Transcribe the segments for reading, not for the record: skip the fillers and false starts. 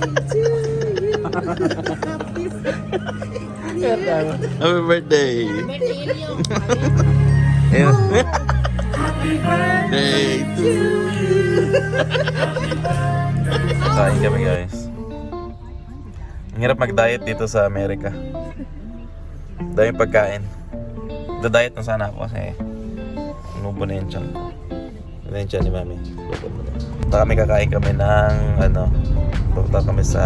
Happy birthday. Happy birthday to you. Kain kami guys. Ang hirap mag-diet dito sa Amerika. Daming pagkain. Da-diet na sana ako kasi nubo na yung tiyan ko. Ano yung tiyan ni Mami? Punta kami kakain kami ng punta kami sa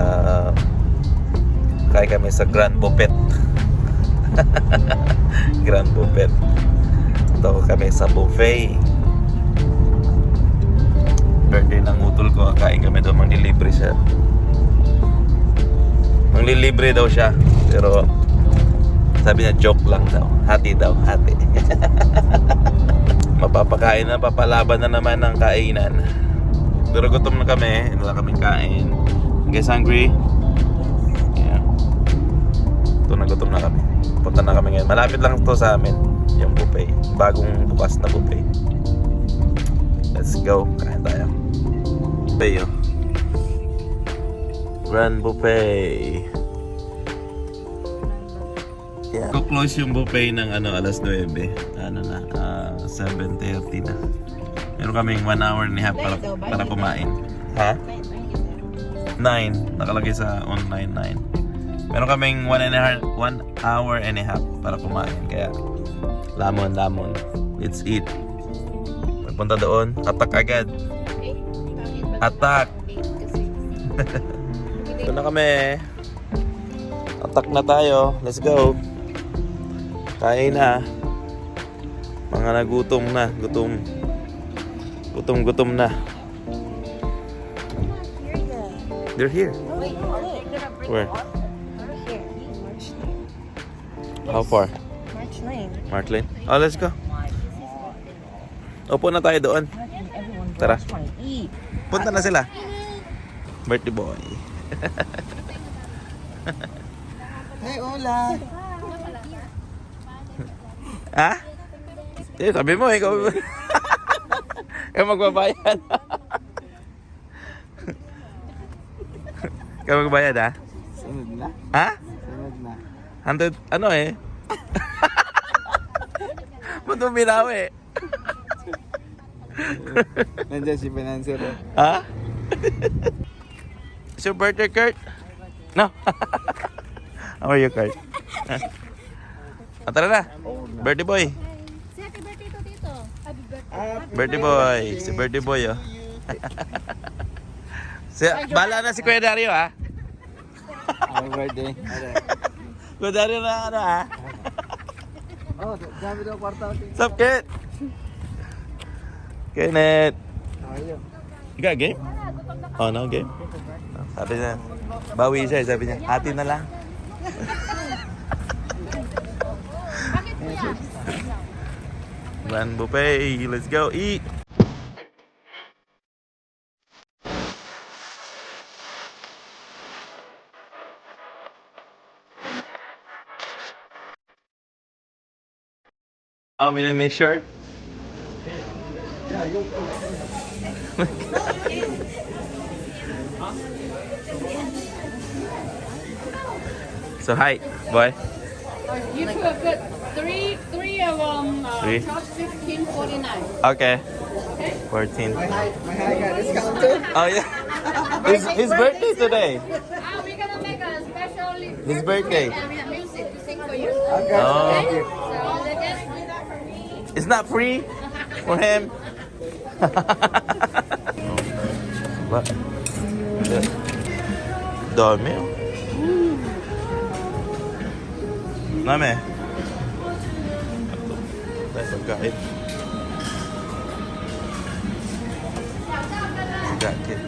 kain kami sa Grand Buffet. Grand Buffet. Punta kami sa buffet. Birthday ng utol ko, kain kami doon, manglilibre siya. Manglilibre daw siya, pero sabi niya joke lang daw. Hati daw, hati. Mapapakain na, papalaban na naman ng kainan. Pero gutom na kami, wala kaming kain. You guys hungry? Yeah. Ito na, gutom na kami. Punta na kami ngayon. Malapit lang to sa amin, yung buffet. Bagong bukas na buffet. Let's go, kain tayo. Buffet yun. Grand Buffet. Yeah. Close yung buffet ng alas 9. 7:30 na. Meron kaming 1 hour and a half para kumain. Ha? 9. Nakalagay sa online 9. Meron kaming 1 hour and a half para kumain. Kaya lamon. Let's eat. Pagpunta doon, attack agad. Attack. Ito na kami. Attack na tayo. Let's go. Kain na. Mga nagutom na. Gutom na. They're here. Where? How far? March Lane. Oh, let's go. Upo na tayo doon. Tara. Punta na sila. Birthday boy. Hey, hola. Ha? Sabi mo, ikaw magbabayad. Ikaw magbayad, ha? Sunod na. Ha? Sunod na. 100, Ba't mo binawi? Nandiyan si Financer. Ha? Is your birthday, Kurt? No. How are you, Kurt? Tara na. Birthday boy. Si happy birthday to dito. Happy birthday. Birthday boy. Si birthday boy, oh. Bala na si Kuya Dario, ha? Happy birthday. Kuya Dario na ha? Oh, dami daw kwarta. What's up, Kurt? Kenneth. How are you? You got a game? Oh, no game? Sabi niya, bawi siya. Sabi niya, hati na lang. Grand Buffet. Let's go eat. Oh, may shirt? So hi, boy. You could put three of them. Three? Charge $15.49. Okay. Okay. 14. My high got discount too. Oh yeah. His birthday today. We're gonna make a special. His birthday. And we have music to sing for you. Okay, Oh. thank you. So the guests do that for me. It's not free for him. What? Dami oh. Dami. Dahil pagkain. Pagkain.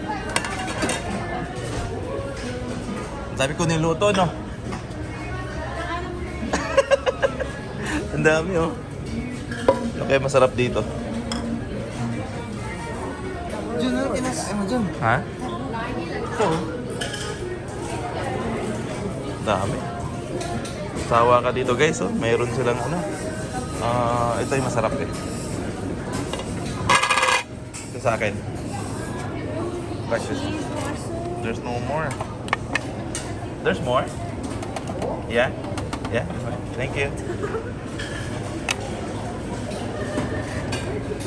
Ang dami ko niluto, no? Ang dami, oh. Okay, masarap dito. Jun, ano kinakain mo, Jun? Ha? Ito. Dami. Sawa ka dito, guys, oh. Mayroon silang ito yung masarap eh. Ito sa akin. Precious. There's no more. There's more? Yeah? Yeah? Thank you.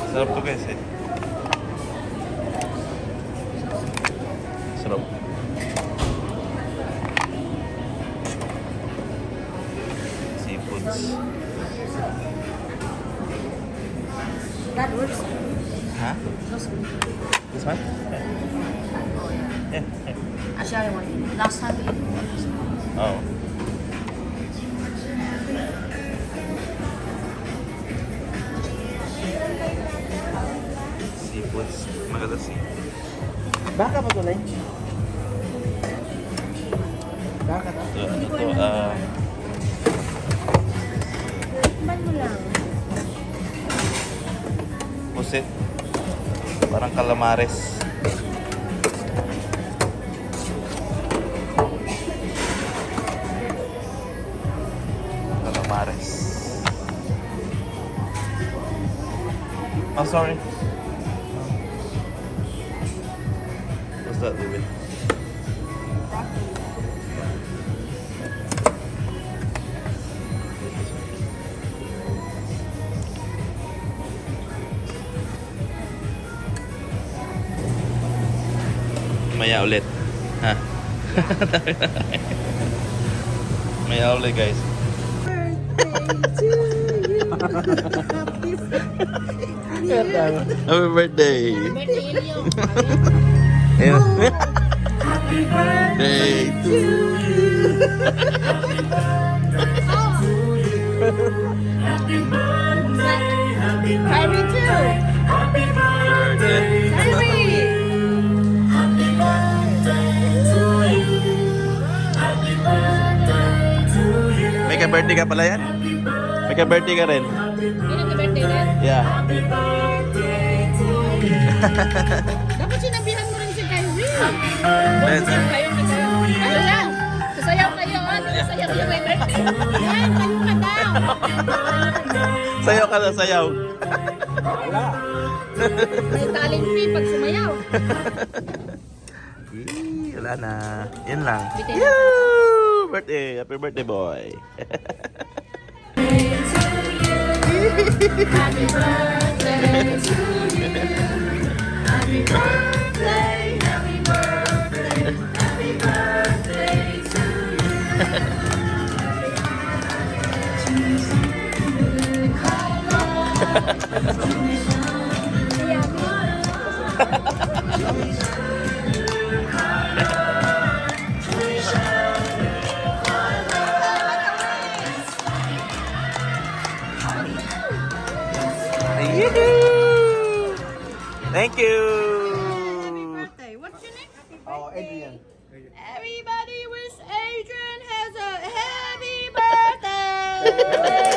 Sarap to guys eh. Sarap. Seafoods. That works. Huh? This one? Yeah. Actually, I want last time we ate. Oh. Seafoods. Maganda seafood. Baka pa tuloy. Baka ta. Ito, Man mo lang. pusit. Parang calamares. Calamares. Oh, sorry. What's that, David? Maya ulit. Ha? Maya ulit, guys. Happy birthday! Birthday, Elio. Ayan. Happy birthday to you. Kyrie too. Happy birthday. Kyrie. May ka-birthday ka pala yan? May ka-birthday ka rin? Yun ang birthday na. Yeah. Dapat sinabihan mo rin si Kyrie. Yes, sir. Kayo na kayo. Ano lang? Sasayaw kayo. Sasayaw kayo may birthday. Yan, kayo ka daw. Sayaw ka na, sayaw. May talent fee pag sumayaw. Yee, wala na. Yan lang. Bitin na. Yoo! Birthday! Happy birthday, boy! Happy birthday to you. Happy birthday. Happy birthday. Happy birthday to Yoo-hoo! Thank you! birthday. What's your name? Oh, Adrian. Everybody wish Adrian has a happy birthday.